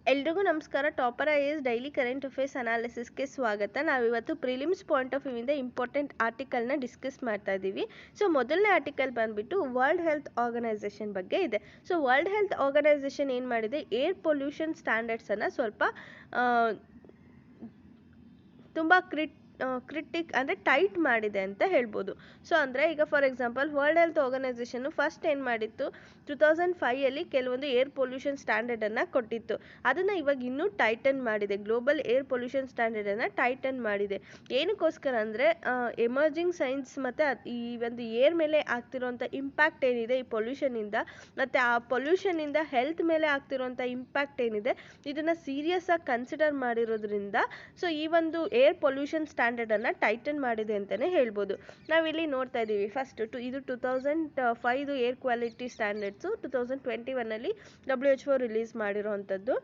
ಎಲ್ರಿಗೂ ನಮಸ್ಕಾರ. Topper IAS daily current affairs ಅನಾಲಿಸಿಸ್ಗೆ ಸ್ವಾಗತ. ನಾವಿವತ್ತು ಪ್ರಿಲಿಮ್ಸ್ ಪಾಯಿಂಟ್ ಆಫ್ ವ್ಯೂವಿಂದ ಇಂಪಾರ್ಟೆಂಟ್ ಆರ್ಟಿಕಲ್ನ ಡಿಸ್ಕಸ್ ಮಾಡ್ತಾ ಇದ್ದೀವಿ. ಸೊ ಮೊದಲನೇ ಆರ್ಟಿಕಲ್ ಬಂದುಬಿಟ್ಟು ವರ್ಲ್ಡ್ ಹೆಲ್ತ್ ಆರ್ಗನೈಸೇಷನ್ ಬಗ್ಗೆ ಇದೆ. ಸೊ ವರ್ಲ್ಡ್ ಹೆಲ್ತ್ ಆರ್ಗನೈಸೇಷನ್ ಏನು ಮಾಡಿದೆ, ಏರ್ ಪೊಲ್ಯೂಷನ್ ಸ್ಟ್ಯಾಂಡರ್ಡ್ಸನ್ನು ಸ್ವಲ್ಪ ತುಂಬ ಕ್ರಿಟಿಕ್ ಅಂದರೆ ಟೈಟ್ ಮಾಡಿದೆ ಅಂತ ಹೇಳ್ಬೋದು. ಸೊ ಅಂದರೆ ಈಗ for example world health organisation first ಏನು ಮಾಡಿತ್ತು, 2005 ಕೆಲವೊಂದು ಏರ್ ಪೊಲ್ಯೂಷನ್ ಸ್ಟ್ಯಾಂಡರ್ಡನ್ನು ಕೊಟ್ಟಿತ್ತು. ಅದನ್ನು ಇವಾಗ ಇನ್ನೂ ಟೈಟನ್ ಮಾಡಿದೆ. ಗ್ಲೋಬಲ್ ಏರ್ ಪೊಲ್ಯೂಷನ್ ಸ್ಟ್ಯಾಂಡರ್ಡನ್ನು ಟೈಟನ್ ಮಾಡಿದೆ. ಏನಕ್ಕೋಸ್ಕರ ಅಂದರೆ ಎಮರ್ಜಿಂಗ್ ಸೈನ್ಸ್ ಮತ್ತು ಈ ಒಂದು ಏರ್ ಮೇಲೆ ಆಗ್ತಿರೋಂಥ ಇಂಪ್ಯಾಕ್ಟ್ ಏನಿದೆ ಈ ಪೊಲ್ಯೂಷನಿಂದ, ಮತ್ತು ಆ ಪೊಲ್ಯೂಷನಿಂದ ಹೆಲ್ತ್ ಮೇಲೆ ಆಗ್ತಿರೋಂಥ ಇಂಪ್ಯಾಕ್ಟ್ ಏನಿದೆ ಇದನ್ನು ಸೀರಿಯಸ್ ಆಗಿ ಕನ್ಸಿಡರ್ ಮಾಡಿರೋದ್ರಿಂದ ಸೊ ಈ ಒಂದು ಏರ್ ಪೊಲ್ಯೂಷನ್ ಸ್ಟ್ಯಾಂಡರ್ಡನ್ನು ಟೈಟನ್ ಮಾಡಿದೆ ಅಂತಲೇ ಹೇಳ್ಬೋದು. ನಾವಿಲ್ಲಿ ನೋಡ್ತಾ ಇದ್ದೀವಿ ಫಸ್ಟ್ ಇದು 2005 air quality standards 2021 WHO release ಮಾಡಿರೋವಂಥದ್ದು.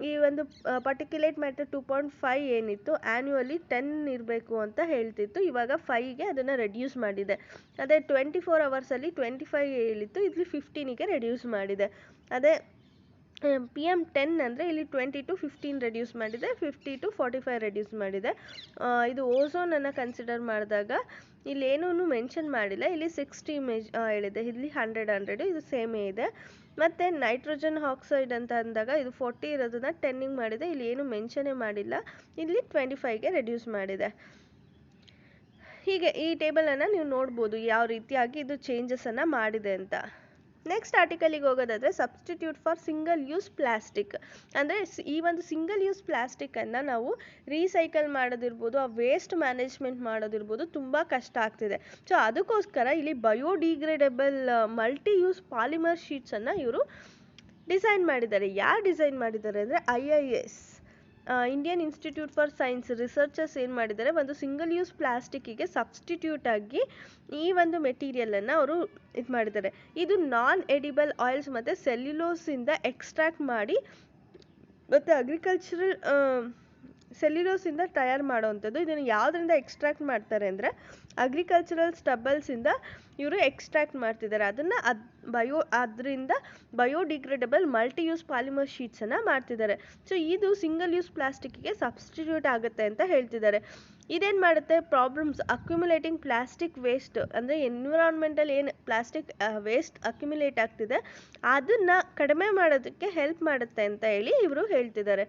ಈ ಒಂದು ಪರ್ಟಿಕ್ಯುಲೇಟ್ ಮ್ಯಾಟರ್ 2.5 ಏನಿತ್ತು ಆ್ಯನ್ಯುವಲಿ 10 ಇರಬೇಕು ಅಂತ ಹೇಳ್ತಿತ್ತು. ಇವಾಗ 5ಗೆ ಅದನ್ನು ರೆಡ್ಯೂಸ್ ಮಾಡಿದೆ. ಅದೇ 24 ಅವರ್ಸಲ್ಲಿ 25 ಹೇಳಿತ್ತು, ಇಲ್ಲಿ 15ಗೆ ರೆಡ್ಯೂಸ್ ಮಾಡಿದೆ. ಅದೇ PM10 ಅಂದರೆ ಇಲ್ಲಿ 20 to 15 ರೆಡ್ಯೂಸ್ ಮಾಡಿದೆ, 50 to 45 ರೆಡ್ಯೂಸ್ ಮಾಡಿದೆ. ಇದು ಓಝೋನನ್ನು ಕನ್ಸಿಡರ್ ಮಾಡಿದಾಗ ಇಲ್ಲಿ ಏನೂ ಮೆನ್ಷನ್ ಮಾಡಿಲ್ಲ. ಇಲ್ಲಿ 60 ಹೇಳಿದೆ, ಇಲ್ಲಿ 100 ಇದು ಸೇಮೇ ಇದೆ. ಮತ್ತು ನೈಟ್ರೋಜನ್ ಆಕ್ಸೈಡ್ ಅಂತ ಅಂದಾಗ ಇದು 40 ಇರೋದನ್ನ 10ಗೆ ಮಾಡಿದೆ, ಇಲ್ಲಿ ಏನು ಮೆನ್ಷನ್ನೇ ಮಾಡಿಲ್ಲ, ಇಲ್ಲಿ 25ಗೆ ರೆಡ್ಯೂಸ್ ಮಾಡಿದೆ. ಹೀಗೆ ಈ ಟೇಬಲನ್ನು ನೀವು ನೋಡ್ಬೋದು ಯಾವ ರೀತಿಯಾಗಿ ಇದು ಚೇಂಜಸನ್ನು ಮಾಡಿದೆ ಅಂತ. ನೆಕ್ಸ್ಟ್ ಆರ್ಟಿಕಲಿಗೆ ಹೋಗೋದಾದರೆ substitute for single use plastic ಅಂದರೆ ಈ ಒಂದು ಸಿಂಗಲ್ ಯೂಸ್ ಪ್ಲಾಸ್ಟಿಕ್ಕನ್ನು ನಾವು ರೀಸೈಕಲ್ ಮಾಡೋದಿರ್ಬೋದು, ಆ ವೇಸ್ಟ್ ಮ್ಯಾನೇಜ್ಮೆಂಟ್ ಮಾಡೋದಿರ್ಬೋದು ತುಂಬ ಕಷ್ಟ ಆಗ್ತಿದೆ. ಸೊ ಅದಕ್ಕೋಸ್ಕರ ಇಲ್ಲಿ ಬಯೋಡಿಗ್ರೇಡಬಲ್ ಮಲ್ಟಿ ಯೂಸ್ ಪಾಲಿಮರ್ ಶೀಟ್ಸನ್ನು ಇವರು ಡಿಸೈನ್ ಮಾಡಿದ್ದಾರೆ. ಯಾರು ಡಿಸೈನ್ ಮಾಡಿದ್ದಾರೆ ಅಂದರೆ IIS Indian institute for science researchers ಏನು ಮಾಡಿದ್ದಾರೆ, ಒಂದು ಸಿಂಗಲ್ ಯೂಸ್ ಪ್ಲಾಸ್ಟಿಕ್ಕಿಗೆ ಸಬ್ಸ್ಟಿಟ್ಯೂಟ್ ಆಗಿ ಈ ಒಂದು ಮೆಟೀರಿಯಲನ್ನು ಅವರು ಇದು ಮಾಡಿದ್ದಾರೆ. ಇದು ನಾನ್ ಎಡಿಬಲ್ ಆಯಿಲ್ಸ್ ಮತ್ತು ಸೆಲ್ಯುಲೋಸಿಂದ ಎಕ್ಸ್ಟ್ರಾಕ್ಟ್ ಮಾಡಿ ಮತ್ತು ಅಗ್ರಿಕಲ್ಚರಲ್ ಸೆಲ್ಯುಲೋಸಿಂದ ತಯಾರು ಮಾಡೋವಂಥದ್ದು. ಇದನ್ನು ಯಾವುದರಿಂದ ಎಕ್ಸ್ಟ್ರಾಕ್ಟ್ ಮಾಡ್ತಾರೆ ಅಂದರೆ ಅಗ್ರಿಕಲ್ಚರಲ್ ಸ್ಟಬಲ್ಸಿಂದ ಇವರು ಎಕ್ಸ್ಟ್ರಾಕ್ಟ್ ಮಾಡ್ತಿದ್ದಾರೆ. ಅದನ್ನು ಅದರಿಂದ ಬಯೋಡಿಗ್ರೇಡಬಲ್ ಮಲ್ಟಿ ಯೂಸ್ ಪಾಲಿಮರ್ ಶೀಟ್ಸನ್ನು ಮಾಡ್ತಿದ್ದಾರೆ. ಸೊ ಇದು ಸಿಂಗಲ್ ಯೂಸ್ ಪ್ಲಾಸ್ಟಿಕ್ಕಿಗೆ ಸಬ್ಸ್ಟಿಟ್ಯೂಟ್ ಆಗುತ್ತೆ ಅಂತ ಹೇಳ್ತಿದ್ದಾರೆ. ಇದೇನು ಮಾಡುತ್ತೆ, ಪ್ರಾಬ್ಲಮ್ಸ್ ಅಕ್ಯುಮುಲೇಟಿಂಗ್ ಪ್ಲಾಸ್ಟಿಕ್ ವೇಸ್ಟ್ ಅಂದರೆ ಎನ್ವಿರಾನ್ಮೆಂಟಲ್ ಏನು ಪ್ಲಾಸ್ಟಿಕ್ ವೇಸ್ಟ್ ಅಕ್ಯುಮುಲೇಟ್ ಆಗ್ತಿದೆ ಅದನ್ನು ಕಡಿಮೆ ಮಾಡೋದಕ್ಕೆ ಹೆಲ್ಪ್ ಮಾಡುತ್ತೆ ಅಂತ ಹೇಳಿ ಇವರು ಹೇಳ್ತಿದ್ದಾರೆ.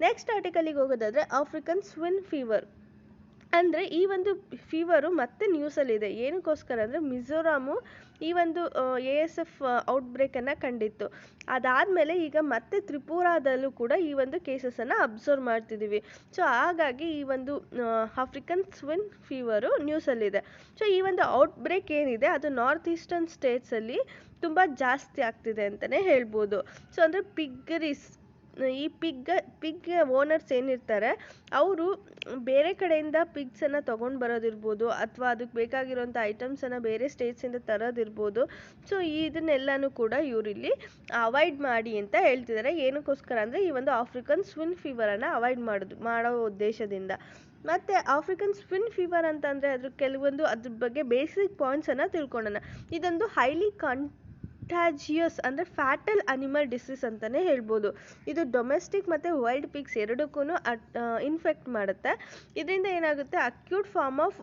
ನೆಕ್ಸ್ಟ್ ಆರ್ಟಿಕಲಿಗೆ ಹೋಗೋದಾದರೆ ಆಫ್ರಿಕನ್ ಸ್ವಿನ್ ಫೀವರ್ ಅಂದರೆ ಈ ಒಂದು ಫೀವರು ಮತ್ತೆ ನ್ಯೂಸಲ್ಲಿದೆ. ಏನಕ್ಕೋಸ್ಕರ ಅಂದರೆ ಮಿಜೋರಾಮು ಈ ಒಂದು ASF ಔಟ್ಬ್ರೇಕನ್ನು ಕಂಡಿತ್ತು. ಅದಾದಮೇಲೆ ಈಗ ಮತ್ತೆ ತ್ರಿಪುರಾದಲ್ಲೂ ಕೂಡ ಈ ಒಂದು ಕೇಸಸನ್ನು ಅಬ್ಸರ್ವ್ ಮಾಡ್ತಿದ್ದೀವಿ. ಸೊ ಹಾಗಾಗಿ ಈ ಒಂದು ಆಫ್ರಿಕನ್ ಸ್ವಿನ್ ಫೀವರು ನ್ಯೂಸಲ್ಲಿದೆ. ಸೊ ಈ ಒಂದು ಔಟ್ಬ್ರೇಕ್ ಏನಿದೆ ಅದು ನಾರ್ತ್ ಈಸ್ಟರ್ನ್ ಸ್ಟೇಟ್ಸಲ್ಲಿ ತುಂಬ ಜಾಸ್ತಿ ಆಗ್ತಿದೆ ಅಂತಲೇ ಹೇಳ್ಬೋದು. ಸೊ ಅಂದರೆ ಈ ಪಿಗ್ ಓನರ್ಸ್ ಏನಿರ್ತಾರೆ ಅವರು ಬೇರೆ ಕಡೆಯಿಂದ ಪಿಗ್ಸನ್ನು ತೊಗೊಂಡು ಬರೋದಿರ್ಬೋದು, ಅಥವಾ ಅದಕ್ಕೆ ಬೇಕಾಗಿರೋಂಥ ಐಟಮ್ಸನ್ನು ಬೇರೆ ಸ್ಟೇಟ್ಸಿಂದ ತರೋದಿರ್ಬೋದು. ಸೊ ಇದನ್ನೆಲ್ಲನೂ ಕೂಡ ಇವರಿಲ್ಲಿ ಅವಾಯ್ಡ್ ಮಾಡಿ ಅಂತ ಹೇಳ್ತಿದ್ದಾರೆ. ಏನಕ್ಕೋಸ್ಕರ ಅಂದರೆ ಈ ಒಂದು ಆಫ್ರಿಕನ್ ಸ್ವಿನ್ ಫೀವರನ್ನು ಅವಾಯ್ಡ್ ಮಾಡೋ ಉದ್ದೇಶದಿಂದ. ಮತ್ತು ಆಫ್ರಿಕನ್ ಸ್ವಿನ್ ಫೀವರ್ ಅಂತಂದರೆ ಅದ್ರ ಬಗ್ಗೆ ಬೇಸಿಕ್ ಪಾಯಿಂಟ್ಸನ್ನು ತಿಳ್ಕೊಳ್ಳೋಣ. ಇದೊಂದು ಹೈಲಿ ಕಂಟಾಜಿಯಸ್ ಅಂದರೆ ಫ್ಯಾಟಲ್ ಅನಿಮಲ್ ಡಿಸೀಸ್ ಅಂತಲೇ ಹೇಳ್ಬೋದು. ಇದು ಡೊಮೆಸ್ಟಿಕ್ ಮತ್ತು ವೈಲ್ಡ್ ಪಿಗ್ಸ್ ಎರಡಕ್ಕೂ ಇನ್ಫೆಕ್ಟ್ ಮಾಡುತ್ತೆ. ಇದರಿಂದ ಏನಾಗುತ್ತೆ, ಅಕ್ಯೂಟ್ ಫಾರ್ಮ್ ಆಫ್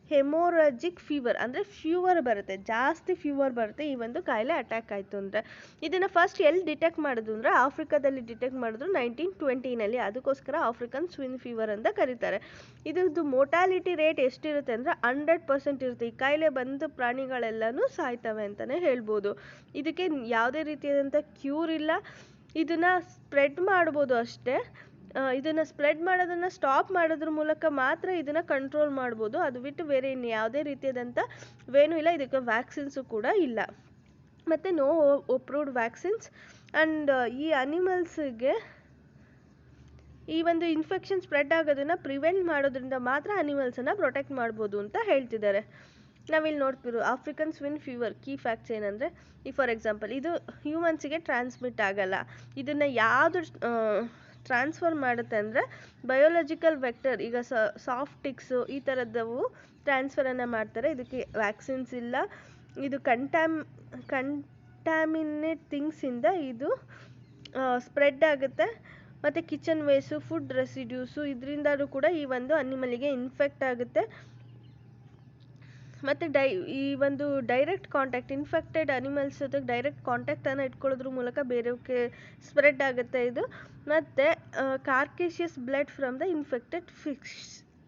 ಹೆಮೋರಾಜಿಕ್ ಫೀವರ್ ಅಂದರೆ ಫೀವರ್ ಬರುತ್ತೆ, ಜಾಸ್ತಿ ಫೀವರ್ ಬರುತ್ತೆ ಈ ಒಂದು ಕಾಯಿಲೆ ಅಟ್ಯಾಕ್ ಆಯಿತು ಅಂದರೆ. ಇದನ್ನು ಫಸ್ಟ್ ಎಲ್ಲಿ ಡಿಟೆಕ್ಟ್ ಮಾಡಿದ್ರು ಅಂದರೆ ಆಫ್ರಿಕಾದಲ್ಲಿ ಡಿಟೆಕ್ಟ್ ಮಾಡಿದ್ರು 1920. ಅದಕ್ಕೋಸ್ಕರ ಆಫ್ರಿಕನ್ ಸ್ವಿನ್ ಫೀವರ್ ಅಂತ ಕರೀತಾರೆ. ಇದ್ರದ್ದು ಮೋರ್ಟಾಲಿಟಿ ರೇಟ್ ಎಷ್ಟಿರುತ್ತೆ ಅಂದರೆ 100% ಇರುತ್ತೆ. ಈ ಕಾಯಿಲೆ ಬಂದು ಪ್ರಾಣಿಗಳೆಲ್ಲನೂ ಸಾಯ್ತವೆ ಅಂತಲೇ ಹೇಳ್ಬೋದು. ಇದಕ್ಕೆ ಯಾವುದೇ ರೀತಿಯಾದಂಥ ಕ್ಯೂರ್ ಇಲ್ಲ. ಇದನ್ನು ಸ್ಪ್ರೆಡ್ ಮಾಡ್ಬೋದು ಅಷ್ಟೇ. ಇದನ್ನು ಸ್ಪ್ರೆಡ್ ಮಾಡೋದನ್ನು ಸ್ಟಾಪ್ ಮಾಡೋದ್ರ ಮೂಲಕ ಮಾತ್ರ ಇದನ್ನು ಕಂಟ್ರೋಲ್ ಮಾಡ್ಬೋದು. ಅದು ಬಿಟ್ಟು ಬೇರೆ ಇನ್ನು ಯಾವುದೇ ರೀತಿಯಾದಂಥ ವೇನೂ ಇಲ್ಲ. ಇದಕ್ಕೆ ವ್ಯಾಕ್ಸಿನ್ಸು ಕೂಡ ಇಲ್ಲ, ಮತ್ತು ನೋ ಅಪ್ರೂವ್ಡ್ ವ್ಯಾಕ್ಸಿನ್ಸ್. ಆ್ಯಂಡ್ ಈ ಅನಿಮಲ್ಸಿಗೆ ಈ ಒಂದು ಇನ್ಫೆಕ್ಷನ್ ಸ್ಪ್ರೆಡ್ ಆಗೋದನ್ನು ಪ್ರಿವೆಂಟ್ ಮಾಡೋದ್ರಿಂದ ಮಾತ್ರ ಅನಿಮಲ್ಸನ್ನು ಪ್ರೊಟೆಕ್ಟ್ ಮಾಡ್ಬೋದು ಅಂತ ಹೇಳ್ತಿದ್ದಾರೆ. ನಾವಿಲ್ಲಿ ನೋಡ್ತಿರೋ ಆಫ್ರಿಕನ್ ಸ್ವಿನ್ ಫೀವರ್ ಕೀ ಫ್ಯಾಕ್ಟ್ಸ್ ಏನಂದರೆ, ಈ ಫಾರ್ ಎಕ್ಸಾಂಪಲ್ ಇದು ಹ್ಯೂಮನ್ಸಿಗೆ ಟ್ರಾನ್ಸ್ಮಿಟ್ ಆಗಲ್ಲ. ಇದನ್ನು ಯಾವುದು ಟ್ರಾನ್ಸ್ಫರ್ ಮಾಡುತ್ತೆ ಅಂದರೆ ಬಯೋಲಾಜಿಕಲ್ ವೆಕ್ಟರ್, ಈಗ ಸಾಫ್ಟ್ ಟಿಕ್ಸು ಈ ಥರದವು ಟ್ರಾನ್ಸ್ಫರನ್ನು ಮಾಡ್ತಾರೆ. ಇದಕ್ಕೆ ವ್ಯಾಕ್ಸಿನ್ಸ್ ಇಲ್ಲ. ಇದು ಕಂಟ್ಯಾಮಿನೇಟ್ ಥಿಂಗ್ಸಿಂದ ಇದು ಸ್ಪ್ರೆಡ್ ಆಗುತ್ತೆ. ಮತ್ತು ಕಿಚನ್ ವೇಸ್ಟು, ಫುಡ್ ರೆಸಿಡ್ಯೂಸು ಇದರಿಂದಲೂ ಕೂಡ ಈ ಒಂದು ಅನಿಮಲಿಗೆ ಇನ್ಫೆಕ್ಟ್ ಆಗುತ್ತೆ. ಮತ್ತು ಈ ಒಂದು ಡೈರೆಕ್ಟ್ ಕಾಂಟ್ಯಾಕ್ಟ್, ಇನ್ಫೆಕ್ಟೆಡ್ ಅನಿಮಲ್ಸ್ ಜೊತೆಗೆ ಡೈರೆಕ್ಟ್ ಕಾಂಟ್ಯಾಕ್ಟನ್ನು ಇಟ್ಕೊಳ್ಳೋದ್ರ ಮೂಲಕ ಬೇರೆಯವಕ್ಕೆ ಸ್ಪ್ರೆಡ್ ಆಗುತ್ತೆ ಇದು. ಮತ್ತು carcasses blood from the infected fish,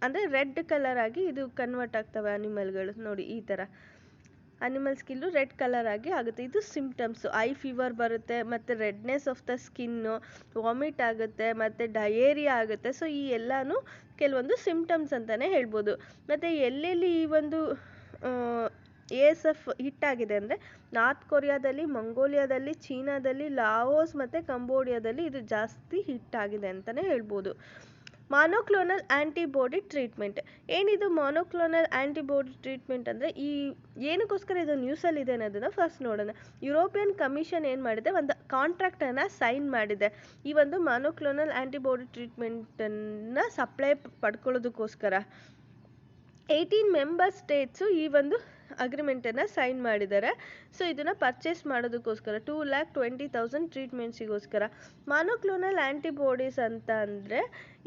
ಅಂದರೆ ರೆಡ್ ಕಲರ್ ಆಗಿ ಇದು ಕನ್ವರ್ಟ್ ಆಗ್ತವೆ ಅನಿಮಲ್ಗಳು. ನೋಡಿ ಈ ಥರ ಅನಿಮಲ್ ಸ್ಕಿನ್ನು ರೆಡ್ ಕಲರ್ ಆಗಿ ಆಗುತ್ತೆ. ಇದು ಸಿಂಪ್ಟಮ್ಸು. ಐ ಫೀವರ್ ಬರುತ್ತೆ, ಮತ್ತು redness of the skin, vomit ಆಗುತ್ತೆ, ಮತ್ತು ಡಯೇರಿಯಾ ಆಗುತ್ತೆ. ಸೊ ಈ ಎಲ್ಲನೂ ಕೆಲವೊಂದು ಸಿಂಪ್ಟಮ್ಸ್ ಅಂತಲೇ ಹೇಳ್ಬೋದು. ಮತ್ತು ಎಲ್ಲೆಲ್ಲಿ ಈ ಒಂದು ASF ಹಿಟ್ಟಾಗಿದೆ ಅಂದರೆ ನಾರ್ತ್ ಕೊರಿಯಾದಲ್ಲಿ, ಮಂಗೋಲಿಯಾದಲ್ಲಿ, ಚೀನಾದಲ್ಲಿ, ಲಾವೋಸ್ ಮತ್ತು ಕಂಬೋಡಿಯಾದಲ್ಲಿ ಇದು ಜಾಸ್ತಿ ಹಿಟ್ಟಾಗಿದೆ ಅಂತಲೇ ಹೇಳ್ಬೋದು. ಮಾನೋಕ್ಲೋನಲ್ ಆ್ಯಂಟಿಬಾಡಿ ಟ್ರೀಟ್ಮೆಂಟ್. ಏನಿದು ಮಾನೋಕ್ಲೋನಲ್ ಆ್ಯಂಟಿಬಾಡಿ ಟ್ರೀಟ್ಮೆಂಟ್ ಅಂದರೆ ಈ ಏನಕ್ಕೋಸ್ಕರ ಇದು ನ್ಯೂಸಲ್ಲಿದೆ ಅನ್ನೋದನ್ನು ಫಸ್ಟ್ ನೋಡೋಣ. ಯುರೋಪಿಯನ್ ಕಮಿಷನ್ ಏನು ಮಾಡಿದೆ, ಒಂದು ಕಾಂಟ್ರಾಕ್ಟನ್ನು ಸೈನ್ ಮಾಡಿದೆ ಈ ಒಂದು ಮಾನೋಕ್ಲೋನಲ್ ಆ್ಯಂಟಿಬಾಡಿ ಟ್ರೀಟ್ಮೆಂಟನ್ನು ಸಪ್ಲೈ ಪಡ್ಕೊಳ್ಳೋದಕ್ಕೋಸ್ಕರ. 18 ಮೆಂಬರ್ ಸ್ಟೇಟ್ಸು ಈ ಒಂದು ಅಗ್ರಿಮೆಂಟನ್ನು ಸೈನ್ ಮಾಡಿದ್ದಾರೆ. ಸೊ ಇದನ್ನು ಪರ್ಚೇಸ್ ಮಾಡೋದಕ್ಕೋಸ್ಕರ 2,20,000 ಟ್ರೀಟ್ಮೆಂಟ್ಸಿಗೋಸ್ಕರ. ಮಾನೋಕ್ಲೋನಲ್ ಆ್ಯಂಟಿಬಾಡೀಸ್ ಅಂತ ಅಂದರೆ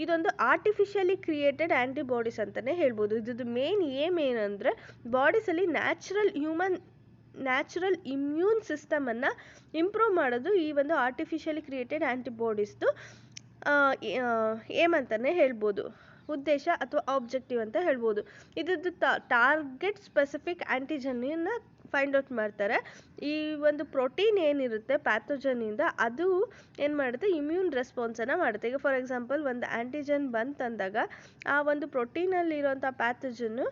ಇದೊಂದು ಆರ್ಟಿಫಿಷಿಯಲಿ ಕ್ರಿಯೇಟೆಡ್ ಆ್ಯಂಟಿಬಾಡೀಸ್ ಅಂತಲೇ ಹೇಳ್ಬೋದು. ಇದ್ರದ್ದು ಮೇನ್ ಏಮ್ ಏನಂದರೆ ಬಾಡೀಸಲ್ಲಿ ನ್ಯಾಚುರಲ್ ಇಮ್ಯೂನ್ ಸಿಸ್ಟಮನ್ನು ಇಂಪ್ರೂವ್ ಮಾಡೋದು ಈ ಒಂದು ಆರ್ಟಿಫಿಷಿಯಲಿ ಕ್ರಿಯೇಟೆಡ್ ಆ್ಯಂಟಿಬಾಡೀಸ್ದು ಏಮ್ ಅಂತಲೇ ಹೇಳ್ಬೋದು, ಉದ್ದೇಶ ಅಥವಾ ಆಬ್ಜೆಕ್ಟಿವ್ ಅಂತ ಹೇಳ್ಬೋದು. ಇದ್ರದ್ದು ಟಾರ್ಗೆಟ್ ಸ್ಪೆಸಿಫಿಕ್ ಆ್ಯಂಟಿಜನ್ನ ಫೈಂಡ್ ಔಟ್ ಮಾಡ್ತಾರೆ. ಈ ಒಂದು ಪ್ರೋಟೀನ್ ಏನಿರುತ್ತೆ ಪ್ಯಾಥೋಜನಿಂದ ಅದು ಏನು ಮಾಡುತ್ತೆ, ಇಮ್ಯೂನ್ ರೆಸ್ಪಾನ್ಸನ್ನು ಮಾಡುತ್ತೆ. ಈಗ ಫಾರ್ ಎಕ್ಸಾಂಪಲ್ ಒಂದು ಆ್ಯಂಟಿಜನ್ ಬಂತಂದಾಗ ಆ ಒಂದು ಪ್ರೋಟೀನಲ್ಲಿರೋಂಥ ಪ್ಯಾಥೋಜನ್ನು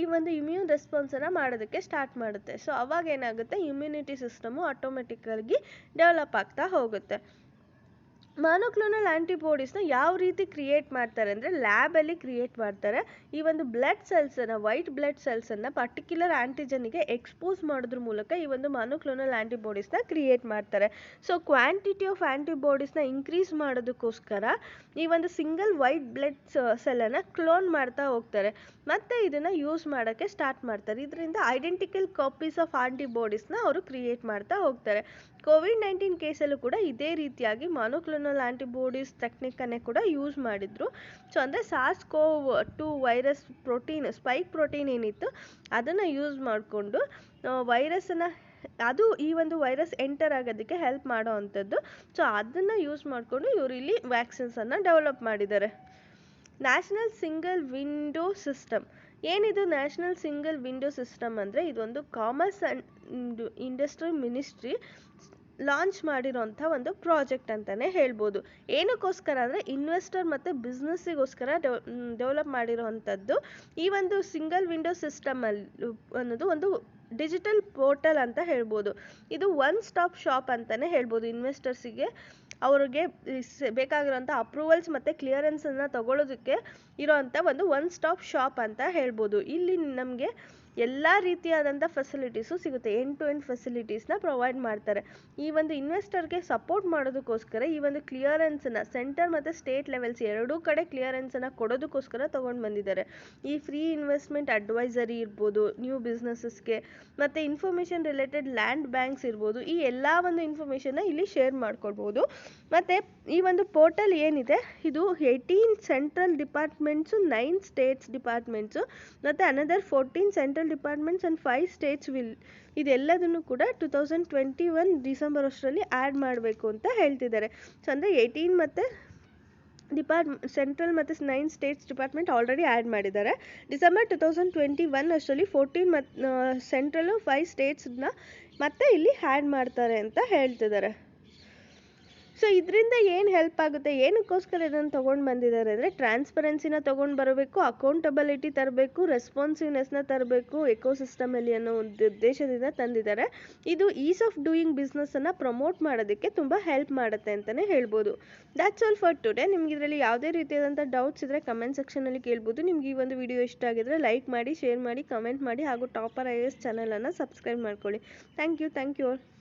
ಈ ಒಂದು ಇಮ್ಯೂನ್ ರೆಸ್ಪಾನ್ಸನ್ನು ಮಾಡೋದಕ್ಕೆ ಸ್ಟಾರ್ಟ್ ಮಾಡುತ್ತೆ. ಸೊ ಅವಾಗ ಏನಾಗುತ್ತೆ, ಇಮ್ಯುನಿಟಿ ಸಿಸ್ಟಮು ಆಟೋಮೆಟಿಕ್ಕಾಗಿ ಡೆವಲಪ್ ಆಗ್ತಾ ಹೋಗುತ್ತೆ. ಮಾನೋಕ್ಲೋನಲ್ ಆ್ಯಂಟಿಬಾಡೀಸ್ನ ಯಾವ ರೀತಿ ಕ್ರಿಯೇಟ್ ಮಾಡ್ತಾರೆ ಅಂದರೆ ಲ್ಯಾಬಲ್ಲಿ ಕ್ರಿಯೇಟ್ ಮಾಡ್ತಾರೆ. ಈ ಒಂದು ಬ್ಲಡ್ ಸೆಲ್ಸನ್ನು, ವೈಟ್ ಬ್ಲಡ್ ಸೆಲ್ಸನ್ನು ಪರ್ಟಿಕ್ಯುಲರ್ ಆ್ಯಂಟಿಜನ್ನಿಗೆ ಎಕ್ಸ್ಪೋಸ್ ಮಾಡೋದ್ರ ಮೂಲಕ ಈ ಒಂದು ಮಾನೋಕ್ಲೋನಲ್ ಆ್ಯಂಟಿಬಾಡೀಸ್ನ ಕ್ರಿಯೇಟ್ ಮಾಡ್ತಾರೆ. ಸೊ ಕ್ವಾಂಟಿಟಿ ಆಫ್ ಆ್ಯಂಟಿಬಾಡೀಸ್ನ ಇನ್ಕ್ರೀಸ್ ಮಾಡೋದಕ್ಕೋಸ್ಕರ ಈ ಒಂದು ಸಿಂಗಲ್ ವೈಟ್ ಬ್ಲಡ್ ಸೆಲ್ಲನ್ನು ಕ್ಲೋನ್ ಮಾಡ್ತಾ ಹೋಗ್ತಾರೆ ಮತ್ತು ಇದನ್ನು ಯೂಸ್ ಮಾಡೋಕ್ಕೆ ಸ್ಟಾರ್ಟ್ ಮಾಡ್ತಾರೆ. ಇದರಿಂದ ಐಡೆಂಟಿಕಲ್ ಕಾಪೀಸ್ ಆಫ್ ಆ್ಯಂಟಿಬಾಡೀಸ್ನ ಅವರು ಕ್ರಿಯೇಟ್ ಮಾಡ್ತಾ ಹೋಗ್ತಾರೆ. COVID-19 ಕೇಸಲ್ಲೂ ಕೂಡ ಇದೇ ರೀತಿಯಾಗಿ ಮಾನೋಕ್ಲೋನಲ್ ಆ್ಯಂಟಿಬಾಡೀಸ್ ಟೆಕ್ನಿಕನ್ನೇ ಕೂಡ ಯೂಸ್ ಮಾಡಿದರು. ಸೊ ಅಂದರೆ SARS-CoV-2 virus protein, spike protein ಏನಿತ್ತು ಅದನ್ನು ಯೂಸ್ ಮಾಡಿಕೊಂಡು ವೈರಸ್ಸನ್ನು, ಅದು ಈ ಒಂದು ವೈರಸ್ ಎಂಟರ್ ಆಗೋದಕ್ಕೆ ಹೆಲ್ಪ್ ಮಾಡೋ ಅಂಥದ್ದು. ಸೊ ಅದನ್ನು ಯೂಸ್ ಮಾಡಿಕೊಂಡು ಇವರು ಇಲ್ಲಿ ವ್ಯಾಕ್ಸಿನ್ಸನ್ನು ಡೆವಲಪ್ ಮಾಡಿದ್ದಾರೆ. National single window system. ಏನಿದು ನ್ಯಾಷನಲ್ ಸಿಂಗಲ್ ವಿಂಡೋ ಸಿಸ್ಟಮ್ ಅಂದರೆ ಇದೊಂದು commerce and industry ministry launch ಮಾಡಿರೋಂಥ ಒಂದು ಪ್ರಾಜೆಕ್ಟ್ ಅಂತಲೇ ಹೇಳ್ಬೋದು. ಏನಕ್ಕೋಸ್ಕರ ಅಂದರೆ ಇನ್ವೆಸ್ಟರ್ ಮತ್ತು ಬಿಸ್ನೆಸ್ಸಿಗೋಸ್ಕರ ಡೆವಲಪ್ ಮಾಡಿರೋವಂಥದ್ದು. ಈ ಒಂದು ಸಿಂಗಲ್ ವಿಂಡೋ ಸಿಸ್ಟಮ್ ಅನ್ನೋದು ಒಂದು ಡಿಜಿಟಲ್ ಪೋರ್ಟಲ್ ಅಂತ ಹೇಳ್ಬೋದು. ಇದು ಒನ್ ಸ್ಟಾಪ್ ಶಾಪ್ ಅಂತಲೇ ಹೇಳ್ಬೋದು. ಇನ್ವೆಸ್ಟರ್ಸಿಗೆ ಅವ್ರಿಗೆ ಬೇಕಾಗಿರೋಂಥ ಅಪ್ರೂವಲ್ಸ್ ಮತ್ತು ಕ್ಲಿಯರೆನ್ಸನ್ನು ತಗೊಳ್ಳೋದಕ್ಕೆ ಇರೋವಂಥ ಒಂದು ಒನ್ ಸ್ಟಾಪ್ ಶಾಪ್ ಅಂತ ಹೇಳ್ಬೋದು. ಇಲ್ಲಿ ನಮಗೆ ಎಲ್ಲ ರೀತಿಯಾದಂಥ ಫೆಸಿಲಿಟೀಸು ಸಿಗುತ್ತೆ. ಎಂಡ್ ಟು ಎಂಡ್ ಫೆಸಿಲಿಟೀಸ್ನ ಪ್ರೊವೈಡ್ ಮಾಡ್ತಾರೆ. ಈ ಒಂದು ಇನ್ವೆಸ್ಟರ್ಗೆ ಸಪೋರ್ಟ್ ಮಾಡೋದಕ್ಕೋಸ್ಕರ ಈ ಒಂದು ಕ್ಲಿಯರೆನ್ಸನ್ನು ಸೆಂಟರ್ ಮತ್ತು ಸ್ಟೇಟ್ ಲೆವೆಲ್ಸ್ ಎರಡೂ ಕಡೆ ಕ್ಲಿಯರೆನ್ಸನ್ನು ಕೊಡೋದಕ್ಕೋಸ್ಕರ ತೊಗೊಂಡು ಬಂದಿದ್ದಾರೆ. ಈ ಫ್ರೀ ಇನ್ವೆಸ್ಟ್ಮೆಂಟ್ ಅಡ್ವೈಸರಿ ಇರ್ಬೋದು ನ್ಯೂ ಬಿಸ್ನೆಸಸ್ಗೆ, ಮತ್ತು ಇನ್ಫಾರ್ಮೇಷನ್ ರಿಲೇಟೆಡ್ ಲ್ಯಾಂಡ್ ಬ್ಯಾಂಕ್ಸ್ ಇರ್ಬೋದು, ಈ ಎಲ್ಲ ಒಂದು ಇನ್ಫಾರ್ಮೇಷನ್ನ ಇಲ್ಲಿ ಶೇರ್ ಮಾಡ್ಕೊಳ್ಬೋದು. ಮತ್ತು ಈ ಒಂದು ಪೋರ್ಟಲ್ ಏನಿದೆ ಇದು 18 ಸೆಂಟ್ರಲ್ ಡಿಪಾರ್ಟ್ಮೆಂಟ್ಸು, 9 ಸ್ಟೇಟ್ಸ್ ಡಿಪಾರ್ಟ್ಮೆಂಟ್ಸು ಮತ್ತು another 14 central departments and 5 states ಇದೆಲ್ಲದನ್ನು ಕೂಡ 2021 ಡಿಸೆಂಬರ್ ಅಷ್ಟರಲ್ಲಿ ಆ್ಯಡ್ ಮಾಡಬೇಕು ಅಂತ ಹೇಳ್ತಿದ್ದಾರೆ. ಸೊ ಅಂದರೆ 18 ಮತ್ತು ಸೆಂಟ್ರಲ್ ಮತ್ತು 9 ಸ್ಟೇಟ್ಸ್ ಡಿಪಾರ್ಟ್ಮೆಂಟ್ ಆಲ್ರೆಡಿ ಆ್ಯಡ್ ಮಾಡಿದ್ದಾರೆ. ಡಿಸೆಂಬರ್ 2021 ಅಷ್ಟರಲ್ಲಿ 14 ಮತ್ತು ಸೆಂಟ್ರಲ್ಲು 5 ಸ್ಟೇಟ್ಸ್ನ ಮತ್ತೆ ಇಲ್ಲಿ ಆ್ಯಡ್ ಮಾಡ್ತಾರೆ ಅಂತ ಹೇಳ್ತಿದ್ದಾರೆ. ಸೊ ಇದರಿಂದ ಏನು ಹೆಲ್ಪ್ ಆಗುತ್ತೆ, ಏನಕ್ಕೋಸ್ಕರ ಇದನ್ನು ತೊಗೊಂಡು ಬಂದಿದ್ದಾರೆ ಅಂದರೆ ಟ್ರಾನ್ಸ್ಪರೆನ್ಸಿನ ತೊಗೊಂಡು ಬರಬೇಕು, ಅಕೌಂಟಬಿಲಿಟಿ ತರಬೇಕು, ರೆಸ್ಪಾನ್ಸಿವ್ನೆಸ್ನ ತರಬೇಕು ಎಕೋಸಿಸ್ಟಮಲ್ಲಿ ಅನ್ನೋ ಒಂದು ಉದ್ದೇಶದಿಂದ ತಂದಿದ್ದಾರೆ. ಇದು ಈಸ್ ಆಫ್ ಡೂಯಿಂಗ್ ಬಿಸ್ನೆಸ್ಸನ್ನು ಪ್ರಮೋಟ್ ಮಾಡೋದಕ್ಕೆ ತುಂಬ ಹೆಲ್ಪ್ ಮಾಡುತ್ತೆ ಅಂತಲೇ ಹೇಳ್ಬೋದು. That's all for today. ನಿಮ್ಗೆ ಇದರಲ್ಲಿ ಯಾವುದೇ ರೀತಿಯಾದಂಥ ಡೌಟ್ಸ್ ಇದ್ದರೆ ಕಮೆಂಟ್ ಸೆಕ್ಷನಲ್ಲಿ ಕೇಳ್ಬೋದು. ನಿಮ್ಗೆ ಈ ಒಂದು ವಿಡಿಯೋ ಇಷ್ಟ ಆಗಿದ್ರೆ ಲೈಕ್ ಮಾಡಿ, ಶೇರ್ ಮಾಡಿ, ಕಮೆಂಟ್ ಮಾಡಿ ಹಾಗೂ ಟಾಪರ್ IAS ಚಾನಲನ್ನು ಸಬ್ಸ್ಕ್ರೈಬ್ ಮಾಡ್ಕೊಳ್ಳಿ. Thank you all.